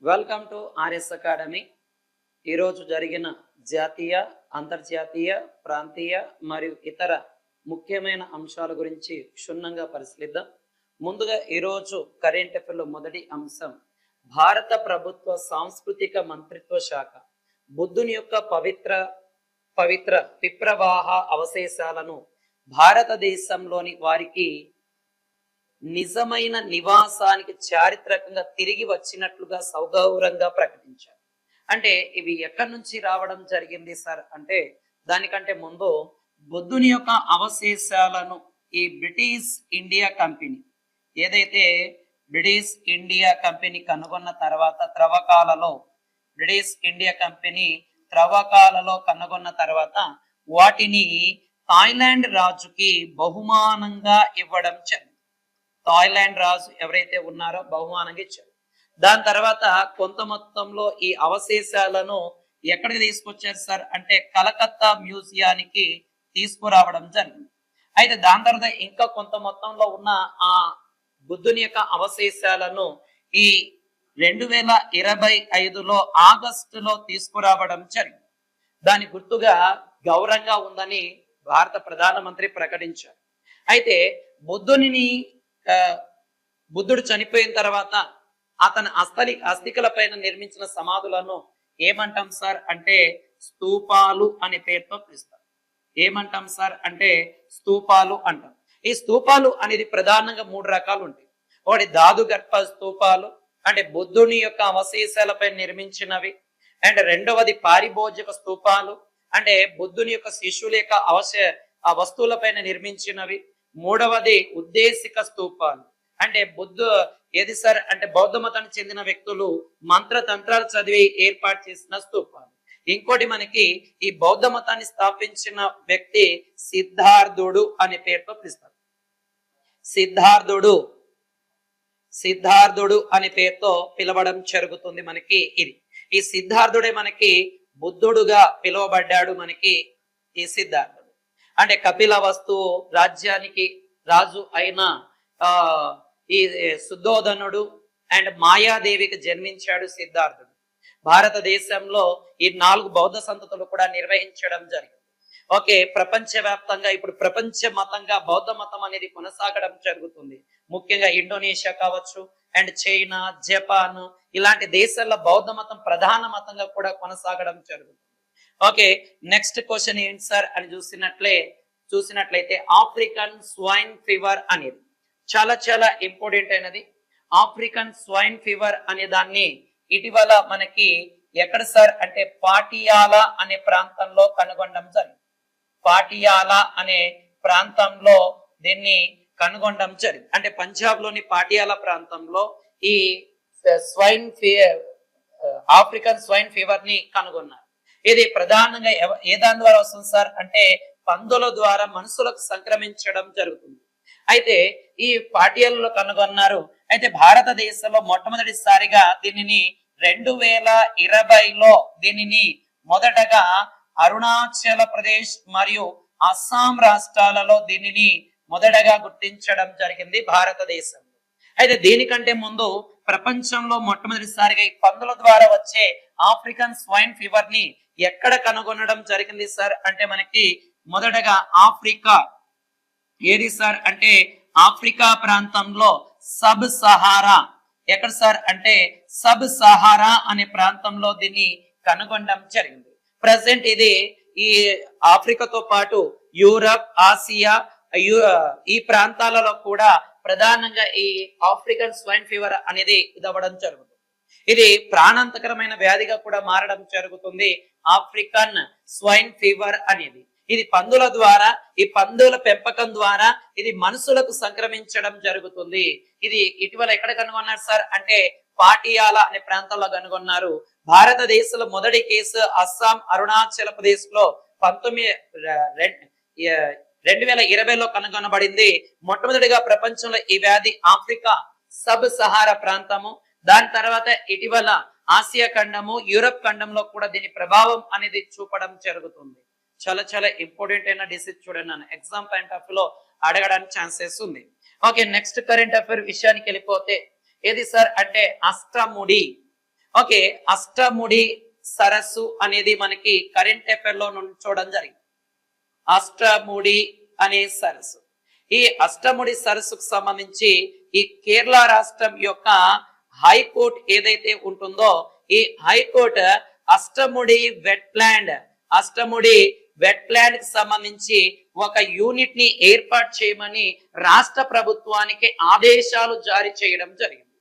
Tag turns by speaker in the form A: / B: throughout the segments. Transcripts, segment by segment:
A: Welcome to RS academy. ఈరోజు జరిగిన జాతీయ, అంతర్జాతీయ, ప్రాంతీయ మరియు ఇతర ముఖ్యమైన అంశాల గురించి క్షుణ్ణంగా పరిశీలిద్దాం. ముందుగా ఈరోజు కరెంట్ అఫైర్లో మొదటి అంశం, భారత ప్రభుత్వ సాంస్కృతిక మంత్రిత్వ శాఖ బుద్ధుని యొక్క పవిత్ర విప్రవాహ అవశేషాలను భారతదేశంలోని వారికి నిజమైన నివాసానికి చారిత్రకంగా తిరిగి వచ్చినట్లుగా సౌగౌరవంగా ప్రకటించారు. అంటే ఇవి ఎక్కడి నుంచి రావడం జరిగింది సార్ అంటే, దానికంటే ముందు బుద్ధుని యొక్క అవశేషాలను ఈ బ్రిటిష్ ఇండియా కంపెనీ ఏదైతే బ్రిటిష్ ఇండియా కంపెనీ కనుగొన్న తర్వాత బ్రిటిష్ ఇండియా కంపెనీ త్రవ్వకాలలో కనుగొన్న తర్వాత వాటిని థాయిలాండ్ రాజుకి బహుమానంగా ఇవ్వడం జరిగింది. థాయిలాండ్ రాజు ఎవరైతే ఉన్నారో బహుమానంగా ఇచ్చారు. దాని తర్వాత కొంత మొత్తంలో ఈ అవశేషాలను ఎక్కడికి తీసుకొచ్చారు సార్ అంటే కలకత్తా మ్యూజియానికి తీసుకురావడం జరిగింది. అయితే దాని తర్వాత ఇంకా కొంత మొత్తంలో ఉన్న ఆ బుద్ధుని యొక్క అవశేషాలను ఈ 2025లో ఆగస్టులో తీసుకురావడం జరిగింది. దాని గుర్తుగా గౌరవంగా ఉందని భారత ప్రధానమంత్రి ప్రకటించారు. అయితే బుద్ధుడు చనిపోయిన తర్వాత అతని అస్థికల పైన నిర్మించిన సమాధులను ఏమంటాం సార్ అంటే స్తూపాలు అనే పేరుతో పిలుస్తారు. ఏమంటాం సార్ అంటే స్తూపాలు అంటాం. ఈ స్తూపాలు అనేది ప్రధానంగా 3 రకాలు ఉంటాయి. ఒకటి ధాతు గర్భ స్తూపాలు అంటే బుద్ధుని యొక్క అవశేషాలపై నిర్మించినవి. అండ్ రెండవది పారిభోజ్యక స్తూపాలు అంటే బుద్ధుని యొక్క శిష్యుల యొక్క ఆ వస్తువులపైన నిర్మించినవి. మూడవది ఉద్దేశిక స్తూపాలు అంటే ఏది సార్ అంటే బౌద్ధ మతానికి చెందిన వ్యక్తులు మంత్రతంత్రాలు చదివి ఏర్పాటు చేసిన స్తూపాలు. ఇంకోటి మనకి ఈ బౌద్ధ మతాన్ని స్థాపించిన వ్యక్తి సిద్ధార్థుడు అనే పేరుతో పిలుస్తారు. సిద్ధార్థుడు అనే పేరుతో పిలవడం జరుగుతుంది మనకి. ఈ సిద్ధార్థుడే మనకి బుద్ధుడుగా పిలువబడ్డాడు. మనకి ఈ సిద్ధార్థుడు అంటే కపిలవస్తు రాజ్యానికి రాజు అయిన ఈ సుద్ధోధనుడు అండ్ మాయాదేవికి జన్మించాడు సిద్ధార్థుడు. భారతదేశంలో ఈ 4 బౌద్ధ సంతతులు కూడా నిర్వహించడం జరిగింది. ఓకే, ప్రపంచవ్యాప్తంగా ఇప్పుడు ప్రపంచ మతంగా బౌద్ధ మతం అనేది కొనసాగడం జరుగుతుంది. ముఖ్యంగా ఇండోనేషియా కావచ్చు అండ్ చైనా, జపాన్ ఇలాంటి దేశాల్లో బౌద్ధ మతం ప్రధాన మతంగా కూడా కొనసాగడం జరుగుతుంది. ఓకే, నెక్స్ట్ క్వశ్చన్ ఏంటి సార్ అని చూసినట్లయితే ఆఫ్రికన్ స్వైన్ ఫీవర్ అనేది చాలా చాలా ఇంపార్టెంట్ అయినది. ఆఫ్రికన్ స్వైన్ ఫీవర్ అనే దాన్ని ఇటీవల మనకి ఎక్కడ సార్ అంటే పాటియాలా అనే ప్రాంతంలో కనుగొనడం జరిగింది. పాటియాలా అనే ప్రాంతంలో దీన్ని కనుగొనడం జరిగింది. అంటే పంజాబ్ లోని పాటియాలా ప్రాంతంలో ఈ ఆఫ్రికన్ స్వైన్ ఫీవర్ ని కనుగొన్నారు. ఇది ప్రధానంగా ఏ దాని ద్వారా వస్తుంది సార్ అంటే పందుల ద్వారా మనుషులకు సంక్రమించడం జరుగుతుంది. అయితే ఈ పాటియాలలో కనుగొన్నారు. అయితే భారతదేశంలో మొట్టమొదటిసారిగా దీనిని 2020లో దీనిని మొదటగా అరుణాచల్ ప్రదేశ్ మరియు అస్సాం రాష్ట్రాలలో దీనిని మొదటగా గుర్తించడం జరిగింది భారతదేశంలో. అయితే దీనికంటే ముందు ప్రపంచంలో మొట్టమొదటిసారిగా ఈ పందుల ద్వారా వచ్చే ఆఫ్రికన్ స్వైన్ ఫీవర్ ని ఎక్కడ కనుగొనడం జరిగింది సార్ అంటే మనకి మొదటగా ఆఫ్రికా ఏది సార్ అంటే ఆఫ్రికా ప్రాంతంలో సబ్ సహారా ఎక్కడ సార్ అంటే సబ్ సహారా అనే ప్రాంతంలో దీన్ని కనుగొనడం జరిగింది. ప్రజెంట్ ఇది ఈ ఆఫ్రికాతో పాటు యూరప్, ఆసియా ఈ ప్రాంతాలలో కూడా ప్రధానంగా ఈ ఆఫ్రికన్ స్వైన్ ఫీవర్ అనేది ఇదవ్వడం జరుగుతుంది. ఇది ప్రాణాంతకరమైన వ్యాధిగా కూడా మారడం జరుగుతుంది ఆఫ్రికన్ స్వైన్ ఫీవర్ అనేది. ఇది పందుల ద్వారా, ఈ పందుల పెంపకం ద్వారా ఇది మనుషులకు సంక్రమించడం జరుగుతుంది. ఇది ఇటీవల ఎక్కడ కనుగొన్నారు సార్ అంటే పాటియాలా అనే ప్రాంతంలో కనుగొన్నారు. భారతదేశంలో మొదటి కేసు అస్సాం, అరుణాచల్ ప్రదేశ్ లో 2020లో కనుగొనబడింది. మొట్టమొదటిగా ప్రపంచంలో ఈ వ్యాధి ఆఫ్రికా సబ్ సహారా ప్రాంతము, దాని తర్వాత ఇటీవల ఆసియా ఖండము, యూరప్ ఖండంలో కూడా దీని ప్రభావం అనేది చూపడం జరుగుతుంది. చాలా చాలా ఇంపార్టెంట్ అయిన డిసీజ్ చూడండి, నన్ను ఎగ్జామ్ పాయింట్ ఆఫ్ లో అడగడానికి ఛాన్సెస్ ఉంది. ఓకే, నెక్స్ట్ కరెంట్ అఫైర్ విషయానికి వెళ్ళిపోతే ఏది సార్ అంటే అష్టముడి. ఓకే, అష్టముడి సరస్సు అనేది మనకి కరెంట్ అఫైర్ లో నుండి చూడడం జరిగింది. అష్టముడి అనే సరస్సు, ఈ అష్టముడి సరస్సుకు సంబంధించి ఈ కేరళ రాష్ట్రం యొక్క హైకోర్టు ఏదైతే ఉంటుందో ఈ హైకోర్టు అష్టముడి వెట్లాండ్ కి సంబంధించి ఒక యూనిట్ ని ఏర్పాటు చేయమని రాష్ట్ర ప్రభుత్వానికి ఆదేశాలు జారీ చేయడం జరిగింది.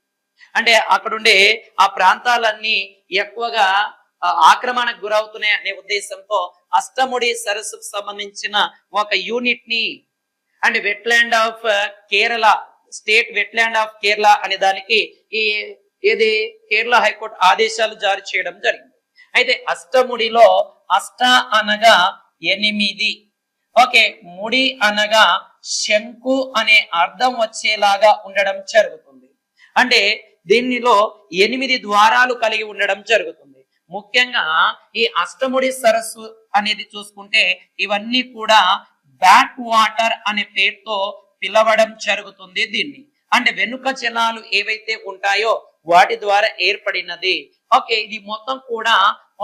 A: అంటే అక్కడుండే ఆ ప్రాంతాలన్నీ ఎక్కువగా ఆక్రమణకు గురవుతున్నాయి అనే ఉద్దేశంతో అష్టముడి సరస్సుకు సంబంధించిన ఒక యూనిట్ ని and wetland of Kerala, state wetland of Kerala అనే దానికి ఏది కేరళ హైకోర్టు ఆదేశాలు జారీ చేయడం జరిగింది. అయితే అష్టముడిలో అష్ట అనగా 8, ఓకే, ముడి అనగా శంకు అనే అర్థం వచ్చేలాగా ఉండడం జరుగుతుంది. అంటే దీనిలో 8 ద్వారాలు కలిగి ఉండడం జరుగుతుంది. ముఖ్యంగా ఈ అష్టముడి సరస్సు అనేది చూసుకుంటే ఇవన్నీ కూడా బ్యాక్ వాటర్ అనే పేరుతో పిలవడం జరుగుతుంది దీన్ని. అంటే వెనుక జలాలు ఏవైతే ఉంటాయో వాటి ద్వారా ఏర్పడినది. ఓకే, ఇది మొత్తం కూడా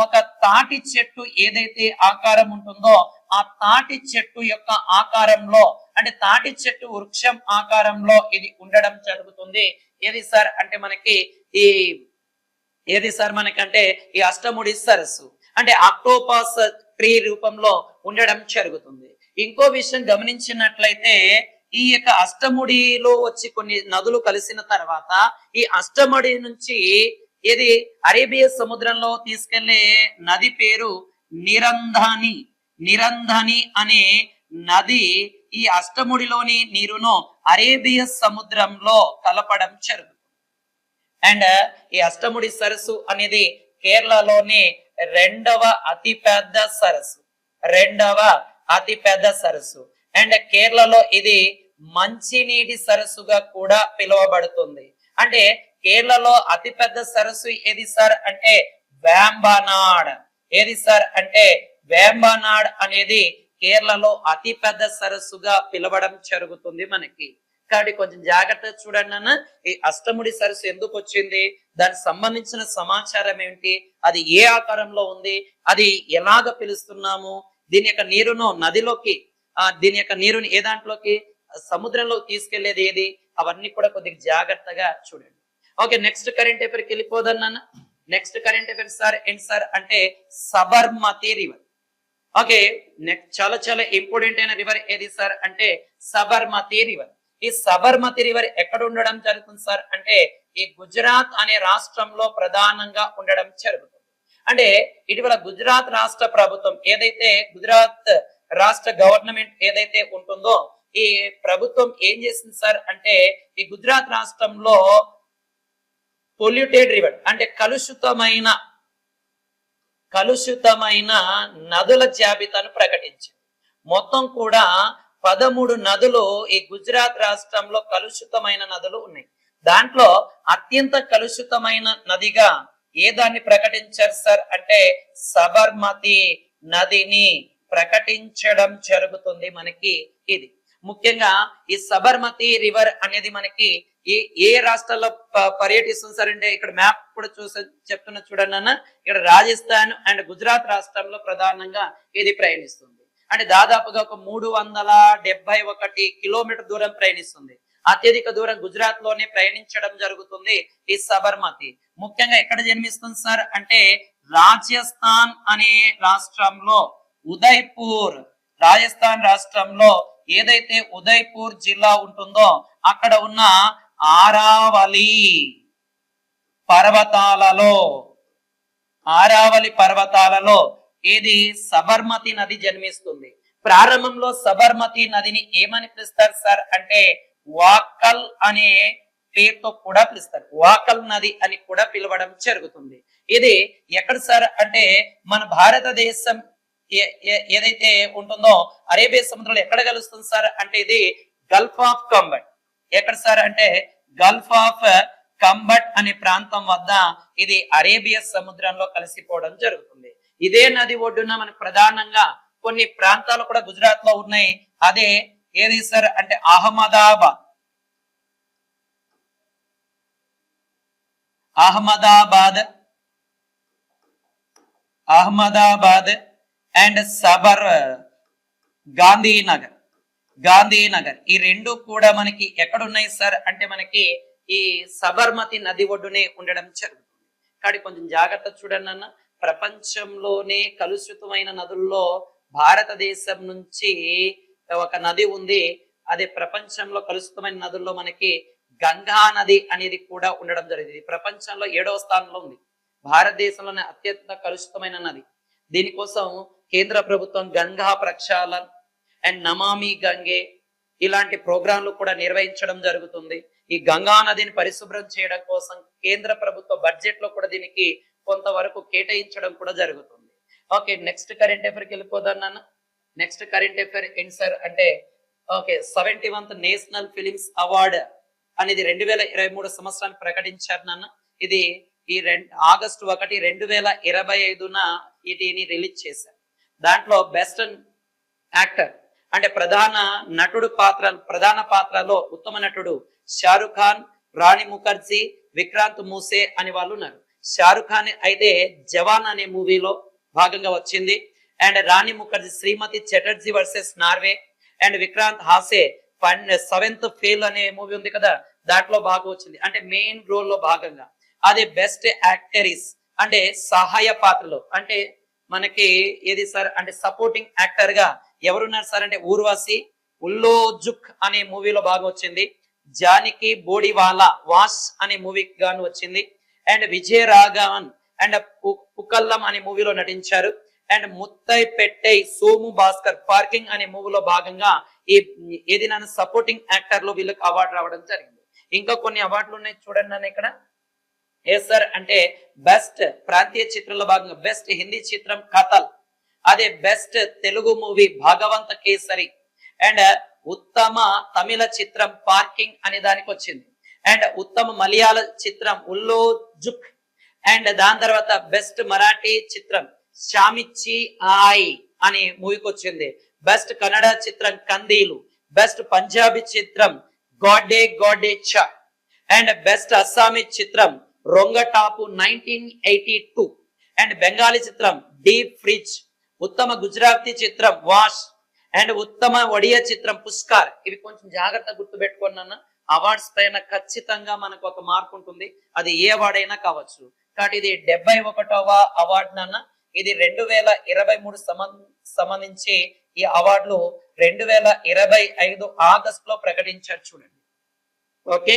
A: ఒక తాటి చెట్టు ఏదైతే ఆకారం ఉంటుందో ఆ తాటి చెట్టు యొక్క ఆకారంలో, అంటే తాటి చెట్టు వృక్షం ఆకారంలో ఇది ఉండడం జరుగుతుంది. ఏది సార్ అంటే మనకి ఈ అష్టముడి సరస్సు అంటే ఆక్టోపస్ ట్రీ రూపంలో ఉండడం జరుగుతుంది. ఇంకో విషయం గమనించినట్లయితే ఈ యొక్క అష్టముడిలో వచ్చి కొన్ని నదులు కలిసిన తర్వాత ఈ అష్టముడి నుంచి ఇది అరేబియా సముద్రంలో తీసుకెళ్లే నది పేరు నిరంధని అనే నది ఈ అష్టముడిలోని నీరును అరేబియా సముద్రంలో కలపడం జరుగుతుంది. అండ్ ఈ అష్టముడి సరస్సు అనేది కేరళలోని రెండవ అతిపెద్ద సరస్సు అండ్ కేరళలో ఇది మంచినీటి సరస్సుగా కూడా పిలువబడుతుంది. అంటే కేరళలో అతిపెద్ద సరస్సు ఏది సార్ అంటే వేంబనాడ్. ఏది సార్ అంటే వేంబనాడ్ అనేది కేరళలో అతిపెద్ద సరస్సుగా పిలవడం జరుగుతుంది మనకి. కాబట్టి కొంచెం జాగ్రత్తగా చూడండి అన్న, ఈ అష్టముడి సరస్సు ఎందుకు వచ్చింది, దానికి సంబంధించిన సమాచారం ఏంటి, అది ఏ ఆకారంలో ఉంది, అది ఎలాగ పిలుస్తున్నాము, దీని యొక్క నీరును నదిలోకి దీని యొక్క నీరుని ఏ దాంట్లోకి సముద్రంలోకి తీసుకెళ్లేది ఏది, అవన్నీ కూడా కొద్దిగా జాగ్రత్తగా చూడండి. ఓకే, నెక్స్ట్ కరెంట్ అఫైర్కి వెళ్ళిపోదన్న. నెక్స్ట్ కరెంట్ అఫైర్ సార్ ఏంటి సార్ అంటే సబర్మతి రివర్. ఓకే, నెక్స్ట్ చాలా ఇంపార్టెంట్ అయిన రివర్ ఏది సార్ అంటే సబర్మతి రివర్. ఈ సబర్మతి రివర్ ఎక్కడ ఉండడం జరుగుతుంది సార్ అంటే ఈ గుజరాత్ అనే రాష్ట్రంలో ప్రధానంగా ఉండడం జరుగుతుంది. అంటే ఇటీవల గుజరాత్ రాష్ట్ర ప్రభుత్వం ఏదైతే గుజరాత్ రాష్ట్ర గవర్నమెంట్ ఏదైతే ఉంటుందో ఈ ప్రభుత్వం ఏం చేసింది సార్ అంటే ఈ గుజరాత్ రాష్ట్రంలో పొల్యూటెడ్ రివర్ అంటే కలుషితమైన నదుల జాబితాను ప్రకటించింది. మొత్తం కూడా 13 నదులు ఈ గుజరాత్ రాష్ట్రంలో కలుషితమైన నదులు ఉన్నాయి. దాంట్లో అత్యంత కలుషితమైన నదిగా ఏ దాన్ని ప్రకటించారు సార్ అంటే సబర్మతి నదిని ప్రకటించడం జరుగుతుంది మనకి. ఇది ముఖ్యంగా ఈ సబర్మతి రివర్ అనేది మనకి ఏ రాష్ట్రాల్లో పర్యటిస్తుంది సార్ అంటే ఇక్కడ మ్యాప్ కూడా చెప్తున్నా చూడండి అన్న. ఇక్కడ రాజస్థాన్ అండ్ గుజరాత్ రాష్ట్రంలో ప్రధానంగా ఇది ప్రయాణిస్తుంది. అంటే దాదాపుగా ఒక 371 కిలోమీటర్ దూరం ప్రయాణిస్తుంది. అత్యధిక దూరం గుజరాత్ లోనే ప్రయాణించడం జరుగుతుంది ఈ సబర్మతి. ముఖ్యంగా ఎక్కడ జన్మిస్తుంది సార్ అంటే రాజస్థాన్ అనే రాష్ట్రంలో రాజస్థాన్ రాష్ట్రంలో ఏదైతే ఉదయ్పూర్ జిల్లా ఉంటుందో అక్కడ ఉన్న ఆరావళి పర్వతాలలో ఇది సబర్మతి నది జన్మిస్తుంది. ప్రారంభంలో సబర్మతి నదిని ఏమని పిలుస్తారు సార్ అంటే వాకల్ అనే పేరుతో కూడా పిలుస్తారు. వాకల్ నది అని కూడా పిలవడం జరుగుతుంది. ఇది ఎక్కడ సార్ అంటే మన భారతదేశం ఏదైతే ఉంటుందో అరేబియా సముద్రంలో ఎక్కడ కలుస్తుంది సార్ అంటే ఇది గల్ఫ్ ఆఫ్ కంబట్. ఎక్కడ సార్ అంటే గల్ఫ్ ఆఫ్ కంబట్ అనే ప్రాంతం వద్ద ఇది అరేబియా సముద్రంలో కలిసిపోవడం జరుగుతుంది. ఇదే నది ఒడ్డున మనకు ప్రధానంగా కొన్ని ప్రాంతాలు కూడా గుజరాత్ లో ఉన్నాయి. అదే ఏది సార్ అంటే అహ్మదాబాద్ అహ్మదాబాద్ అండ్ గాంధీనగర్ గాంధీనగర్ ఈ రెండు కూడా మనకి ఎక్కడున్నాయి సార్ అంటే మనకి ఈ సబర్మతి నది ఒడ్డునే ఉండడం జరుగుతుంది. కానీ కొంచెం జాగ్రత్త చూడండి అన్న, ప్రపంచంలోనే కలుషితమైన నదుల్లో భారతదేశం నుంచి ఒక నది ఉంది. అదే ప్రపంచంలో కలుషితమైన నదుల్లో మనకి గంగా నది అనేది కూడా ఉండడం జరిగింది. ప్రపంచంలో 7వ స్థానంలో ఉంది. భారతదేశంలోనే అత్యంత కలుషితమైన నది. దీనికోసం కేంద్ర ప్రభుత్వం గంగా ప్రక్షాళన్ అండ్ నమామి గంగే ఇలాంటి ప్రోగ్రాంలు కూడా నిర్వహించడం జరుగుతుంది. ఈ గంగా నదిని పరిశుభ్రం చేయడం కోసం కేంద్ర ప్రభుత్వ బడ్జెట్ లో కూడా దీనికి కొంతవరకు కేటాయించడం కూడా జరుగుతుంది. ఓకే, నెక్స్ట్ కరెంట్ అఫైర్కి వెళ్ళిపోదాం నాన్న. నెక్స్ట్ కరెంట్ అఫైర్ ఏంటి సార్ అంటే okay 71th national films award అనేది 2023 సంవత్సరాన్ని ప్రకటించారు నాన్న. ఇది ఈ ఆగస్టు 1, 2025న వీటిని రిలీజ్ చేశారు. దాంట్లో బెస్ట్ యాక్టర్ అంటే ప్రధాన పాత్రలో ఉత్తమ నటుడు షారుఖ్ ఖాన్, రాణి ముఖర్జీ, విక్రాంత్ మూసే అని వాళ్ళు ఉన్నారు. షారుఖ్ ఖాన్ అయితే జవాన్ అనే మూవీలో భాగంగా వచ్చింది. And Rani Mukherjee Shrimati Chatterjee versus Norway and Vikrant హాసే 7th ఫెయిల్ అనే మూవీ ఉంది కదా, దాంట్లో బాగా వచ్చింది అంటే మెయిన్ రోల్ లో భాగంగా. అదే బెస్ట్ యాక్టరీస్ అంటే సహాయ పాత్రలో అంటే మనకి ఏది సార్ అంటే సపోర్టింగ్ యాక్టర్ గా ఎవరున్నారు సార్ అంటే ఊర్వశి ఉల్లోజుక్ అనే మూవీలో బాగా వచ్చింది. జానకి బోడివాలా వాస్ అనే మూవీకి గాను వచ్చింది. అండ్ విజయ రాఘవన్ అండ్ పుకల్లం అనే మూవీలో నటించారు. అండ్ ముత్తై పెట్టై సోము భాస్కర్ పార్కింగ్ అనే మూవీలో భాగంగా ఈ ఏదైనా సపోర్టింగ్ యాక్టర్ లో వీళ్ళకి అవార్డు రావడం జరిగింది. ఇంకా కొన్ని అవార్డులు ఉన్నాయి చూడండి నన్ను ఇక్కడ. ఏ సార్ అంటే బెస్ట్ ప్రాంతీయ చిత్రంలో భాగంగా బెస్ట్ హిందీ చిత్రం కథల్, అదే best Telugu movie Bhagavanth Kesari, and ఉత్తమ తమిళ చిత్రం పార్కింగ్ అనే దానికి వచ్చింది. అండ్ ఉత్తమ మలయాళ చిత్రం ఉల్లోజుక్, అండ్ దాని తర్వాత బెస్ట్ మరాఠీ చిత్రం షామిచ్చి ఆయ్ అనే మూవీకి వచ్చింది. బెస్ట్ కన్నడ చిత్రం కందీలు, బెస్ట్ పంజాబీ చిత్రం గోడే చా, అండ్ బెస్ట్ అస్సామీ చిత్రం రొంగటాపు 1982, అండ్ బెంగాలీ చిత్రం డీప్ ఫ్రిడ్జ్, ఉత్తమ గుజరాతీ చిత్రం వాష్, అండ్ ఉత్తమ ఒడియా చిత్రం పుష్కర్. ఇవి కొంచెం జాగ్రత్తగా గుర్తుపెట్టుకున్నా. అవార్డ్స్ పైన ఖచ్చితంగా మనకు ఒక మార్క్ ఉంటుంది, అది ఏ అవార్డు అయినా కావచ్చు. కాబట్టి ఇది 71వ అవార్డు నాన్న. ఇది 2023 సంబంధించి ఈ అవార్డులు 2025 ఆగస్టులో ప్రకటించారు చూడండి. Okay,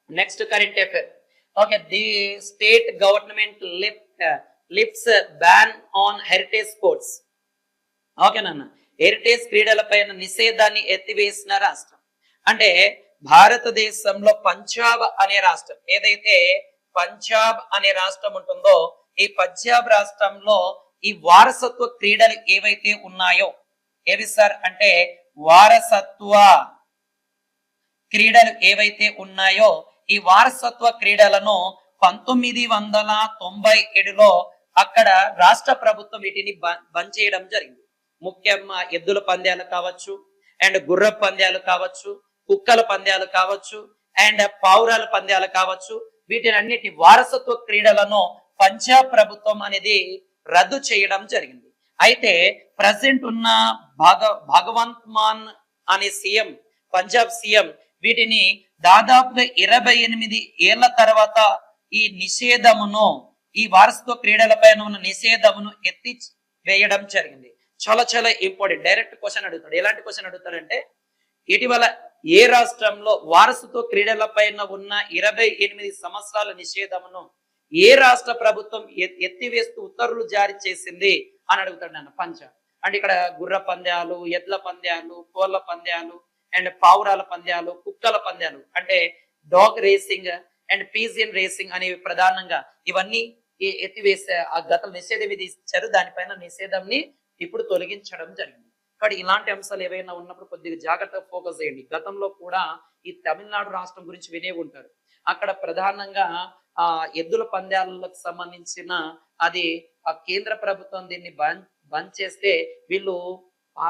A: next current affair. Okay, the state government lifts ban on heritage sports. Okay నాన్న, హెరిటేజ్ క్రీడల పైన నిషేధాన్ని ఎత్తివేసిన రాష్ట్రం అంటే భారతదేశంలో పంజాబ్ అనే రాష్ట్రం. ఏదైతే పంజాబ్ అనే రాష్ట్రం ఉంటుందో ఈ పంజాబ్ రాష్ట్రంలో ఈ వారసత్వ క్రీడలు ఏవైతే ఉన్నాయో ఏవి సార్ అంటే వారసత్వ క్రీడలు ఏవైతే ఉన్నాయో ఈ వారసత్వ క్రీడలను 1997లో అక్కడ రాష్ట్ర ప్రభుత్వం వీటిని బంద్ చేయడం జరిగింది. ముఖ్యంగా ఎద్దుల పంద్యాలు కావచ్చు, అండ్ గుర్ర పంద్యాలు కావచ్చు, కుక్కల పంద్యాలు కావచ్చు, అండ్ పావురాల పంద్యాలు కావచ్చు, వీటిని అన్నిటి వారసత్వ క్రీడలను పంజాబ్ ప్రభుత్వం అనేది రద్దు చేయడం జరిగింది. అయితే ప్రజెంట్ ఉన్న భగవంత్ మాన్ అనే సీఎం, పంజాబ్ సీఎం వీటిని దాదాపుగా 28 ఏళ్ల తర్వాత ఈ నిషేధమును, ఈ వారసత్వ క్రీడల పైన ఉన్న నిషేధమును ఎత్తి వేయడం జరిగింది. చాలా చాలా ఇంపార్టెంట్. డైరెక్ట్ క్వశ్చన్ అడుగుతాడు. ఎలాంటి క్వశ్చన్ అడుగుతాడంటే ఇటీవల ఏ రాష్ట్రంలో వారసత్వ క్రీడల పైన ఉన్న 28 సంవత్సరాల నిషేధమును ఏ రాష్ట్ర ప్రభుత్వం ఎత్తివేస్తూ ఉత్తర్వులు జారీ చేసింది అని అడుగుతాడు నన్ను. పంజాబ్ అంటే ఇక్కడ గుర్ర పంద్యాలు, ఎడ్ల పంద్యాలు, కోళ్ల పంద్యాలు, అండ్ పావురాల పంద్యాలు, కుక్కల పంద్యాలు అంటే dog racing and pigeon racing అనేవి ప్రధానంగా ఇవన్నీ ఎత్తివేసే ఆ గత నిషేధం విధించారు. దానిపైన నిషేధంని ఇప్పుడు తొలగించడం జరిగింది. కానీ ఇలాంటి అంశాలు ఏవైనా ఉన్నప్పుడు కొద్దిగా జాగ్రత్తగా ఫోకస్ చేయండి. గతంలో కూడా ఈ తమిళనాడు రాష్ట్రం గురించి వినే ఉంటారు. అక్కడ ప్రధానంగా ఎద్దుల పంద్యాలకు సంబంధించిన అది ఆ కేంద్ర ప్రభుత్వం దీన్ని బంద్ చేస్తే వీళ్ళు ఆ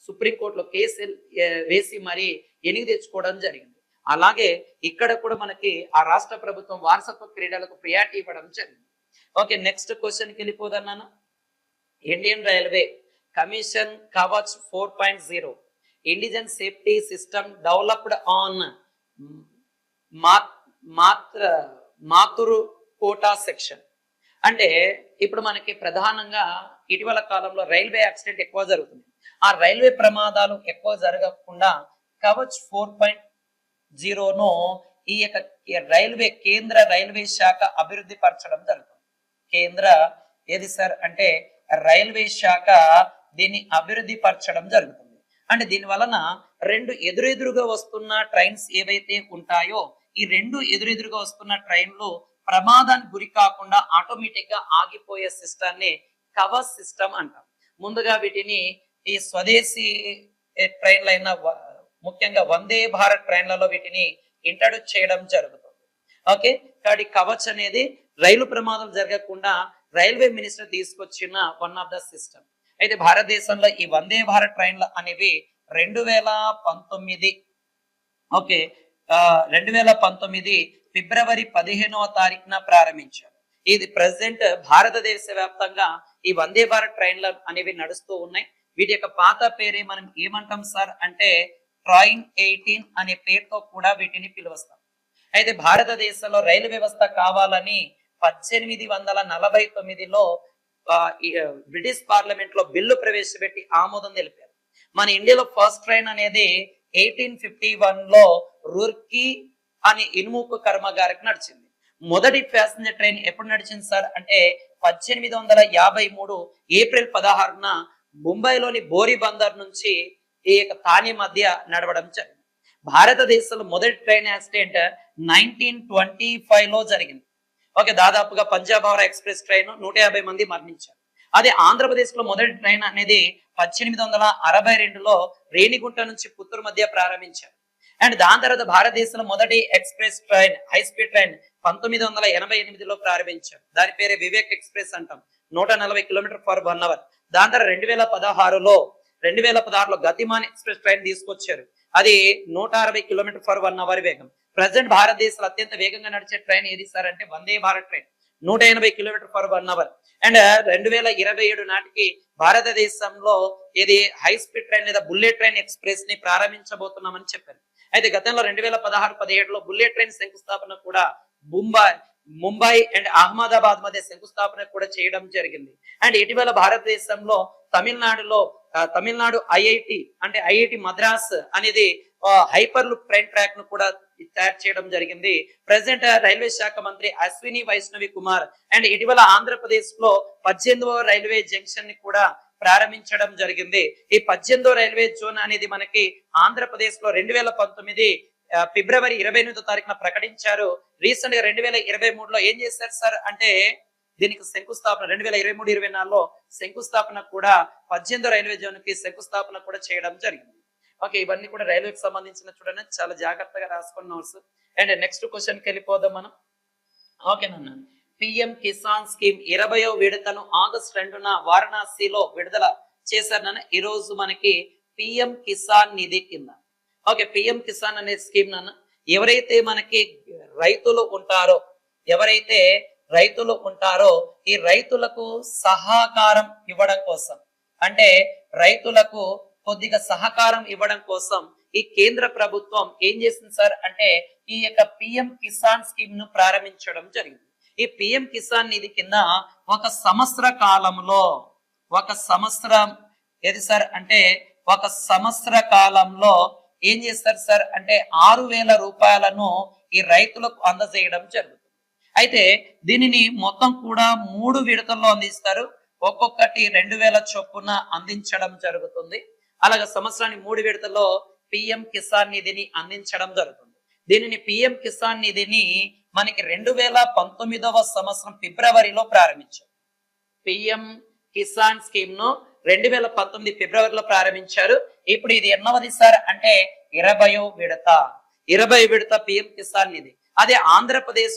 A: సుప్రీంకోర్టులో కేసు వేసి మరి ఎనిగి తెచ్చుకోవడం జరిగింది. అలాగే ఇక్కడ కూడా మనకి ఆ రాష్ట్ర ప్రభుత్వం వారసత్వ క్రీడలకు ప్రియారిటీ ఇవ్వడం జరిగింది. ఓకే, నెక్స్ట్ క్వశ్చన్కి వెళ్ళిపోదన్నాను. Indian railway commission Kavach 4.0 indigenous safety system developed on Mathura Kota section. అంటే ఇప్పుడు మనకి ప్రధానంగా ఇటీవల కాలంలో రైల్వే యాక్సిడెంట్ ఎక్కువ జరుగుతుంది. ఆ రైల్వే ప్రమాదాలు ఎక్కువ జరగకుండా కవచ్ 4.0ను ఈ యొక్క కేంద్ర రైల్వే శాఖ అభివృద్ధి పరచడం జరుగుతుంది. కేంద్ర ఏది సార్ అంటే రైల్వే శాఖ దీన్ని అభివృద్ధి పరచడం జరుగుతుంది. అంటే దీని వలన రెండు ఎదురెదురుగా వస్తున్న ట్రైన్స్ ఏవైతే ఉంటాయో ఈ రెండు ఎదురెదురుగా వస్తున్న ట్రైన్లు ప్రమాదానికి గురి కాకుండా ఆటోమేటిక్ గా ఆగిపోయే సిస్టాన్ని కవచ్ సిస్టమ్ అంటాం. ముందుగా వీటిని ఈ స్వదేశీ ట్రైన్లైన ముఖ్యంగా వందే భారత్ ట్రైన్లలో వీటిని ఇంట్రడ్యూస్ చేయడం జరుగుతుంది. ఓకే, కాబట్టి కవచ్ అనేది రైలు ప్రమాదం జరగకుండా రైల్వే మినిస్టర్ తీసుకొచ్చిన వన్ ఆఫ్ ద సిస్టమ్. అయితే భారతదేశంలో ఈ వందే భారత్ ట్రైన్లు అనేవి 2019 ఓకే 2019 ఫిబ్రవరి 15వ తారీఖున ప్రారంభించారు. ఇది ప్రెసెంట్ భారతదేశ వ్యాప్తంగా ఈ వందే భారత్ ట్రైన్లు అనేవి నడుస్తూ ఉన్నాయి. వీటి యొక్క పాత పేరే మనం ఏమంటాం సార్ అంటే ట్రైన్ 18 అనే పేరుతో కూడా వీటిని పిలువస్తాం. అయితే భారతదేశంలో రైలు వ్యవస్థ కావాలని 1849లో బ్రిటిష్ పార్లమెంట్ లో బిల్లు ప్రవేశపెట్టి ఆమోదం తెలిపారు. మన ఇండియాలో ఫస్ట్ ట్రైన్ అనేది 1851లో రూర్కీ అని ఇనుముకు కర్మాగారికి నడిచింది. మొదటి ప్యాసింజర్ ట్రైన్ ఎప్పుడు నడిచింది సార్ అంటే 1853 ఏప్రిల్ 16న ముంబైలోని బోరి బందర్ నుంచి ఈ యొక్క తానే మధ్య నడవడం జరిగింది. భారతదేశంలో మొదటి ట్రైన్ యాక్సిడెంట్ 1925లో జరిగింది. ఓకే, దాదాపుగా పంజాబ్ హౌరా ఎక్స్ప్రెస్ ట్రైన్ 150 మంది మరణించారు. అదే ఆంధ్రప్రదేశ్ లో మొదటి ట్రైన్ అనేది 1862లో రేణిగుంట నుంచి పుత్తూరు మధ్య ప్రారంభించారు. అండ్ దాని తర్వాత భారతదేశంలో మొదటి express train high speed train 1988లో ప్రారంభించారు. దాని పేరే వివేక్ ఎక్స్ప్రెస్ అంటాం. 140 km/h. దాని తర్వాత 2016లో గతిమాన్ ఎక్స్ప్రెస్ ట్రైన్ తీసుకొచ్చారు. అది 160 km/h వేగం. ప్రజెంట్ భారతదేశంలో అత్యంత వేగంగా నడిచే ట్రైన్ ఏది సార్ అంటే Vande Bharat train 180 km/h. And 2027 నాటికి భారతదేశంలో ఇది హై స్పీడ్ ట్రైన్ లేదా బుల్లెట్ ట్రైన్ ఎక్స్ప్రెస్ ని ప్రారంభించబోతున్నామని చెప్పారు. అయితే గతంలో 2016-17లో బుల్లెట్ ట్రైన్ శంకుస్థాపన కూడా ముంబై అండ్ అహ్మదాబాద్ మధ్య శంకుస్థాపన కూడా చేయడం జరిగింది. అండ్ ఇటీవల భారతదేశంలో తమిళనాడు ఐఐటి మద్రాస్ అనేది హైపర్ లూప్ ట్రైన్ ట్రాక్ ను కూడా తయారు చేయడం జరిగింది. ప్రెసెంట్ రైల్వే శాఖ మంత్రి అశ్విని వైష్ణవి కుమార్ అండ్ ఇటీవల ఆంధ్రప్రదేశ్ లో 18వ రైల్వే జంక్షన్ ని కూడా ప్రారంభించడం జరిగింది. ఈ 18వ రైల్వే జోన్ అనేది మనకి ఆంధ్రప్రదేశ్ లో 2019 ఫిబ్రవరి 28వ తారీఖున ప్రకటించారు. రీసెంట్ గా 2023లో ఏం చేశారు సార్ అంటే దీనికి శంకుస్థాపన 2023-24లో శంకుస్థాపన కూడా 18వ రైల్వే జోన్ కి శంకుస్థాపన కూడా చేయడం జరిగింది. ఓకే, ఇవన్నీ కూడా రైల్వేకి సంబంధించిన చూడండి, చాలా జాగ్రత్తగా రాసుకున్న నోట్స్. అండ్ నెక్స్ట్ క్వశ్చన్కి వెళ్ళిపోదాం మనం. ఓకేనన్నా, పిఎం కిసాన్ స్కీమ్ 20వ విడతను ఆగస్టు 2న వారణాసిలో విడుదల చేశారన్న. ఈ రోజు మనకి పిఎం కిసాన్ నిధి కింద ఓకే పిఎం కిసాన్ అనే స్కీమ్ నాన్న ఎవరైతే మనకి రైతులు ఉంటారో ఈ రైతులకు సహకారం ఇవ్వడం కోసం అంటే రైతులకు కొద్దిగా సహకారం ఇవ్వడం కోసం ఈ కేంద్ర ప్రభుత్వం ఏం చేసింది సార్ అంటే ఈ యొక్క పిఎం కిసాన్ స్కీమ్ ను ప్రారంభించడం జరిగింది. ఈ పిఎం కిసాన్ నిధి కింద ఒక సంవత్సర కాలంలో ఏం చేస్తారు సార్ అంటే 6,000 రూపాయలను ఈ రైతులకు అందజేయడం జరుగుతుంది. అయితే దీనిని మొత్తం కూడా 3 విడతల్లో అందిస్తారు. ఒక్కొక్కటి 2,000 చొప్పున అందించడం జరుగుతుంది. అలాగే సంవత్సరానికి 3 విడతల్లో పిఎం కిసాన్ నిధిని అందించడం జరుగుతుంది. దీనిని పిఎం కిసాన్ నిధిని మనకి 2019వ సంవత్సరం ఫిబ్రవరిలో ప్రారంభించారు. పిఎం కిసాన్ స్కీమ్ ను 2019 ఫిబ్రవరిలో ప్రారంభించారు. ఇప్పుడు ఇది ఎన్నవది సార్ అంటే 20వ విడత పిఎం కిసాన్ నిధి. అదే ఆంధ్రప్రదేశ్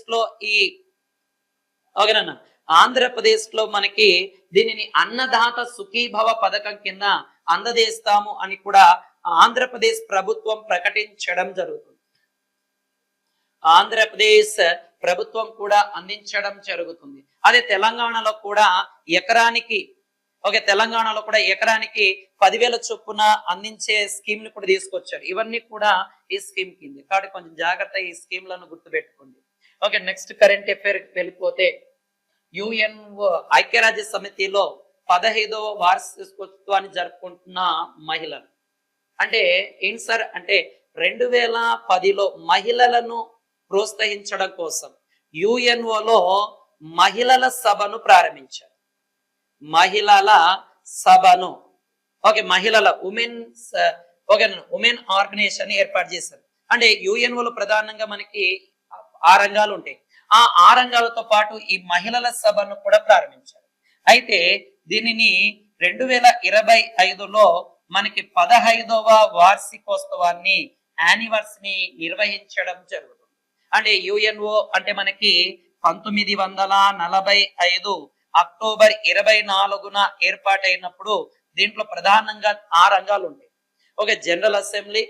A: లో మనకి దీనిని అన్నదాత సుఖీభవ పథకం కింద అందజేస్తాము అని కూడా ఆంధ్రప్రదేశ్ ప్రభుత్వం ప్రకటించడం జరుగుతుంది. ఆంధ్రప్రదేశ్ ప్రభుత్వం కూడా అందించడం జరుగుతుంది. అదే తెలంగాణలో కూడా ఎకరానికి తెలంగాణలో కూడా ఎకరానికి 10,000 చొప్పున అందించే స్కీమ్ ని కూడా తీసుకొచ్చారు. ఇవన్నీ కూడా ఈ స్కీమ్ కింద. కాబట్టి కొంచెం జాగ్రత్త ఈ స్కీమ్లను గుర్తుపెట్టుకోండి. నెక్స్ట్ కరెంట్ అఫైర్ వెళ్ళిపోతే యుఎన్ఓ ఐక్యరాజ్య సమితిలో 15వ వార్షికోత్సవాన్ని జరుపుకుంటున్న మహిళలు అంటే ఏంటి సార్ అంటే 2010లో మహిళలను ప్రోత్సహించడం కోసం యుఎన్ఓలో మహిళల సభను ప్రారంభించారు. మహిళల సభను మహిళల ఉమెన్ ఆర్గనైజేషన్ ఏర్పాటు చేశారు. అంటే యుఎన్ఓలో ప్రధానంగా మనకి 6 రంగాలు ఉంటాయి. ఆ 6 రంగాలతో పాటు ఈ మహిళల సభను కూడా ప్రారంభించారు. అయితే దీనిని 2025లో మనకి 15వ వార్షికోత్సవాన్ని యానివర్సరీ నిర్వహించడం జరుగుతుంది. అంటే యుఎన్ఓ అంటే మనకి 1945 అక్టోబర్ 24న ఏర్పాటైనప్పుడు దీంట్లో ప్రధానంగా 6 రంగాలు ఉంటాయి. General assembly,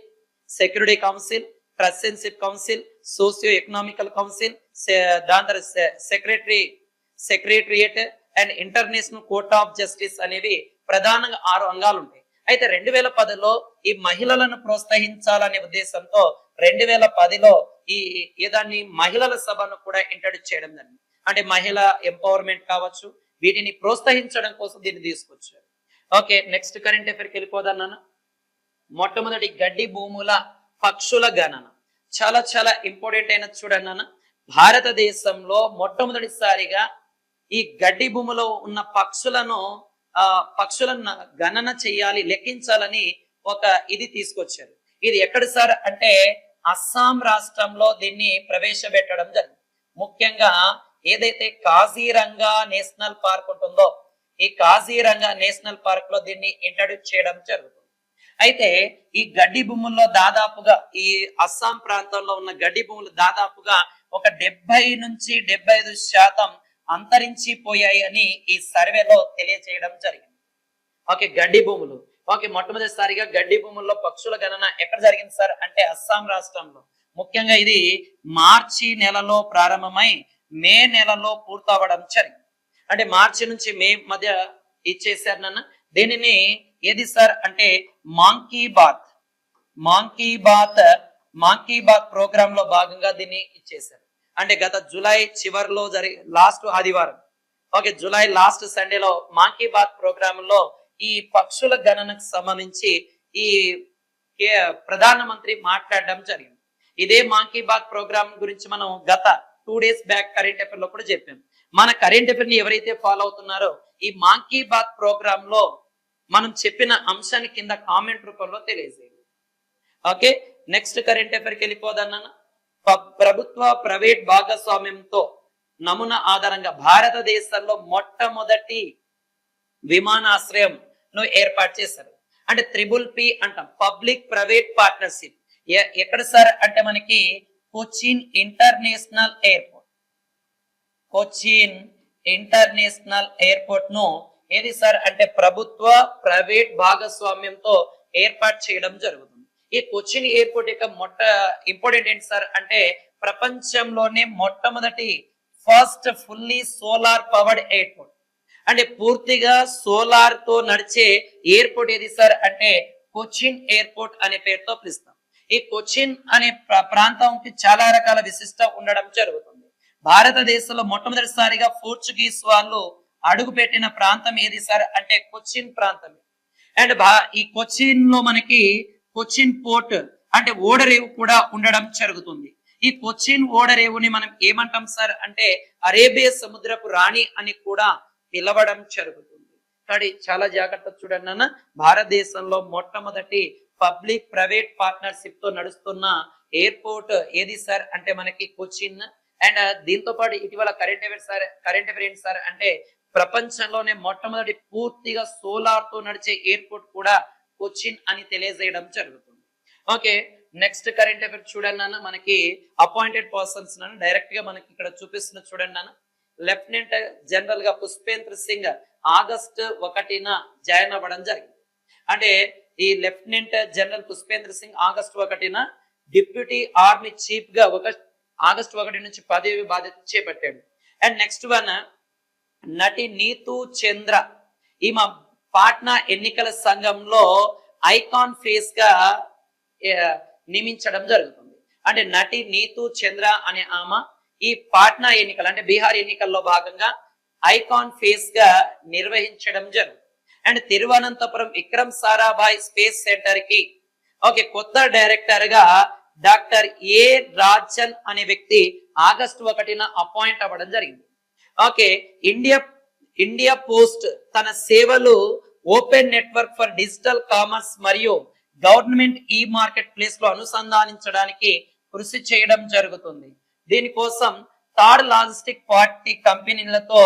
A: security council, presidentship council, socio economical council, దాని తర్వాత secretariat and international court of justice అనేవి ప్రధానంగా 6 అంగాలు ఉంటాయి. అయితే 2010లో ఈ మహిళలను ప్రోత్సహించాలనే ఉద్దేశంతో 2010లో దాన్ని మహిళల సభను కూడా ఇంట్రడ్యూస్ చేయడం జరిగింది. అంటే మహిళా ఎంపవర్మెంట్ కావచ్చు, వీటిని ప్రోత్సహించడం కోసం దీన్ని తీసుకొచ్చారు. నెక్స్ట్ కరెంట్ అఫైర్కి వెళ్ళిపోదాం. మొట్టమొదటి గడ్డి భూముల పక్షుల గణన చాలా చాలా ఇంపార్టెంట్ అయిన చూడండి నాన్న. భారతదేశంలో మొట్టమొదటిసారిగా ఈ గడ్డి భూమిలో ఉన్న పక్షులను గణన చేయాలి, లెక్కించాలని ఇది తీసుకొచ్చారు. ఇది ఎక్కడ సార్ అంటే అస్సాం రాష్ట్రంలో దీన్ని ప్రవేశపెట్టడం జరిగింది. ముఖ్యంగా ఏదైతే కాజీరంగా నేషనల్ పార్క్ ఉంటుందో ఈ కాజీరంగా నేషనల్ పార్క్ లో దీన్ని ఇంట్రడ్యూస్ చేయడం జరుగుతుంది. అయితే ఈ గడ్డి భూముల్లో దాదాపుగా ఈ అస్సాం ప్రాంతంలో ఉన్న గడ్డి భూములు దాదాపుగా 70 నుంచి 75% అంతరించిపోయాయి అని ఈ సర్వేలో తెలియజేయడం జరిగింది. గడ్డి భూములు మొట్టమొదటిసారిగా గడ్డి భూముల్లో పక్షుల గణన ఎక్కడ జరిగింది సార్ అంటే అస్సాం రాష్ట్రంలో. ముఖ్యంగా ఇది మార్చి నెలలో ప్రారంభమై మే నెలలో పూర్తవడం జరిగింది. అంటే మార్చి నుంచి మే మధ్య ఇచ్చేసారు నాన్న. దీనిని ఏది సార్ అంటే మాంకీ బాత్ ప్రోగ్రామ్ లో భాగంగా దీన్ని ఇచ్చేసారు. అంటే గత జూలై చివరిలో లాస్ట్ ఆదివారం July last సండేలో monkey bath programme లో ఈ పక్షుల గణనకు సంబంధించి ఈ ప్రధానమంత్రి మాట్లాడడం జరిగింది. ఇదే మాంకీ బాత్ ప్రోగ్రామ్ గురించి మనం గత 2 days బ్యాక్ కరెంట్ అఫైర్ లో కూడా చెప్పాం. మన కరెంట్ అఫైర్ ని ఎవరైతే ఫాలో అవుతున్నారో ఈ మాంకీ బాత్ ప్రోగ్రామ్ లో మనం చెప్పిన అంశాన్ని కింద కామెంట్ రూపంలో తెలియజేయండి. నెక్స్ట్ కరెంట్ అఫైర్కి వెళ్ళిపోదాం. ప్రభుత్వ ప్రైవేట్ భాగస్వామ్యంతో నమూనా ఆధారంగా భారతదేశంలో మొట్టమొదటి విమానాశ్రయం ఏర్పాటు చేశారు. అంటే PPP అంటాం, పబ్లిక్ ప్రైవేట్ పార్ట్నర్షిప్. ఎక్కడ సార్ అంటే మనకి కొచ్చిన్ ఇంటర్నేషనల్ ఎయిర్పోర్ట్ ను ఏది సార్ అంటే ప్రభుత్వ ప్రైవేట్ భాగస్వామ్యంతో ఏర్పాటు చేయడం జరుగుతుంది. ఈ కొచ్చిన్ ఎయిర్పోర్ట్ యొక్క ఇంపార్టెంట్ ఏంటి సార్ అంటే ప్రపంచంలోనే మొట్టమొదటి first fully solar powered airport. అంటే పూర్తిగా సోలార్ తో నడిచే ఎయిర్పోర్ట్ ఏది సార్ అంటే కొచ్చిన్ ఎయిర్పోర్ట్ అనే పేరుతో పిలుస్తాం. ఈ కొచ్చిన్ అనే ప్రాంతంకి చాలా రకాల విశిష్ట ఉండడం జరుగుతుంది. భారతదేశంలో మొట్టమొదటిసారిగా పోర్చుగీస్ వాళ్ళు అడుగు పెట్టిన ప్రాంతం ఏది సార్ అంటే కొచ్చిన్ ప్రాంతం. అండ్ ఈ కొచ్చిన్ లో మనకి కొచ్చిన్ పోర్ట్ అంటే ఓడరేవు కూడా ఉండడం జరుగుతుంది. ఈ కొచ్చిన్ ఓడరేవుని మనం ఏమంటాం సార్ అంటే అరేబియా సముద్రపు రాణి అని కూడా పిలవడం జరుగుతుంది. కానీ చాలా జాగ్రత్త చూడండి అన్న, భారతదేశంలో మొట్టమొదటి పబ్లిక్ ప్రైవేట్ పార్ట్నర్షిప్ తో నడుస్తున్న ఎయిర్పోర్ట్ ఏది సార్ అంటే మనకి కొచ్చిన్. అండ్ దీంతో పాటు ఇటీవల కరెంట్ అఫైర్ ఏంటి సార్ అంటే ప్రపంచంలోనే మొట్టమొదటి పూర్తిగా సోలార్ తో నడిచే ఎయిర్పోర్ట్ కూడా కొచ్చిన్ అని తెలియజేయడం జరుగుతుంది. నెక్స్ట్ కరెంట్ అఫైర్ చూడండి నాన్న, మనకి అపాయింటెడ్ పర్సన్స్ డైరెక్ట్ గా మనకి ఇక్కడ చూపిస్తున్న చూడండి నాన్న. లెఫ్టినెంట్ జనరల్ గా పుష్పేంద్ర సింగ్ ఆగస్టు 1న జాయిన్ అవ్వడం జరిగింది. అంటే ఈ lieutenant general Pushpendra Singh August 1న డిప్యూటీ ఆర్మీ చీఫ్ గా ఆగస్టు 1 నుంచి పదవి బాధ్యత చేపట్టాడు. అండ్ నెక్స్ట్ వన్ నటి నీతూ చంద్ర, ఈమె పాట్నా ఎన్నికల సంఘంలో ఐకాన్ ఫేస్ గా నియమించడం జరుగుతుంది. అంటే నటి నీతూ చంద్ర అనే ఆమె ఈ పాట్నా ఎన్నికలు అంటే బీహార్ ఎన్నికల్లో భాగంగా ఐకాన్ ఫేస్ గా నిర్వహించడం జరుగుతుంది. And Thiruvananthapuram Vikram Sarabhai space centre కి కొత్త డైరెక్టర్ గా డాక్టర్ ఏ రాజన్ అనే వ్యక్తి ఆగస్టు 1 అపాయింట్ అవ్వడం జరిగింది. ఇండియా ఇండియా పోస్ట్ తన సేవలు open network for digital commerce మరియు గవర్నమెంట్ ఈ మార్కెట్ ప్లేస్ లో అనుసంధానించడానికి కృషి చేయడం జరుగుతుంది. దీనికోసం థర్డ్ లాజిస్టిక్ పార్టీ కంపెనీలతో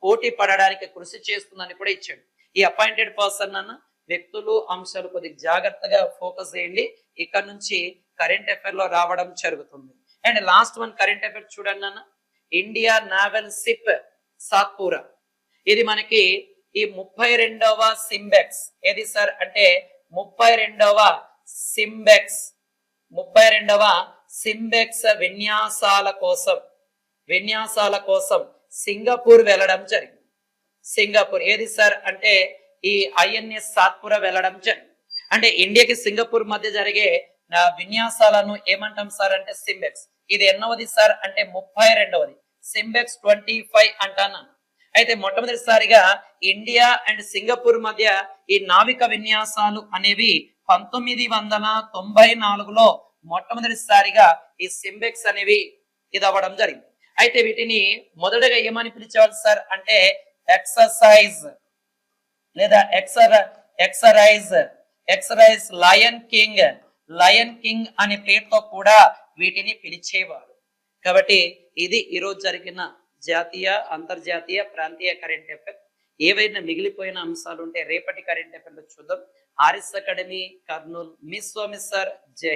A: పోటీ పడడానికి కృషి చేస్తుందని కూడా ఇచ్చాడు. ఈ అపాయింటెడ్ పర్సన్ అన్న వ్యక్తులు అంశాలు కొద్దిగా జాగ్రత్తగా ఫోకస్ చేయండి. ఇక్కడ నుంచి కరెంట్ అఫైర్ లో రావడం జరుగుతుంది. And last one current affair చూడండి అన్న, ఇండియా నావల్ షిప్ సాత్పురా, ఇది మనకి ఈ 32వ సింబెక్స్ ఏది సార్ అంటే 32వ సింబెక్స్ విన్యాసాల కోసం సింగపూర్ వెళ్ళడం జరిగింది. సింగపూర్ ఏది సార్ అంటే ఈ ఐఎన్ఎస్ సాత్పురా వెళ్ళడం జరిగింది. అంటే ఇండియాకి సింగపూర్ మధ్య జరిగే విన్యాసాలను ఏమంటాం సార్ అంటే సింబెక్స్. ఇది ఎన్నవది సార్ అంటే 32వది, సింబెక్స్ 25 అంటాను. అయితే మొట్టమొదటిసారిగా ఇండియా అండ్ సింగపూర్ మధ్య ఈ నావిక విన్యాసాలు అనేవి 1994లో మొట్టమొదటిసారిగా ఈ సింబెక్స్ అనేవి ఇది అవ్వడం జరిగింది. అయితే వీటిని మొదటగా ఏమని పిలిచేవాళ్ళు సార్ అంటే ఎక్సర్సైజ్ లేదా ఎక్సరైజ్ లయన్ కింగ్ అనే పేరుతో కూడా వీటిని పిలిచేవారు. కాబట్టి ఇది ఈరోజు జరిగిన జాతీయ, అంతర్జాతీయ, ప్రాంతీయ కరెంట్ అఫైర్. ఏవైనా మిగిలిపోయిన అంశాలు ఉంటే రేపటి కరెంట్ అఫైర్ లో చూద్దాం. ఆర్ఎస్ అకాడమీ కర్నూలు, మిస్ సోమిస్ సార్, జై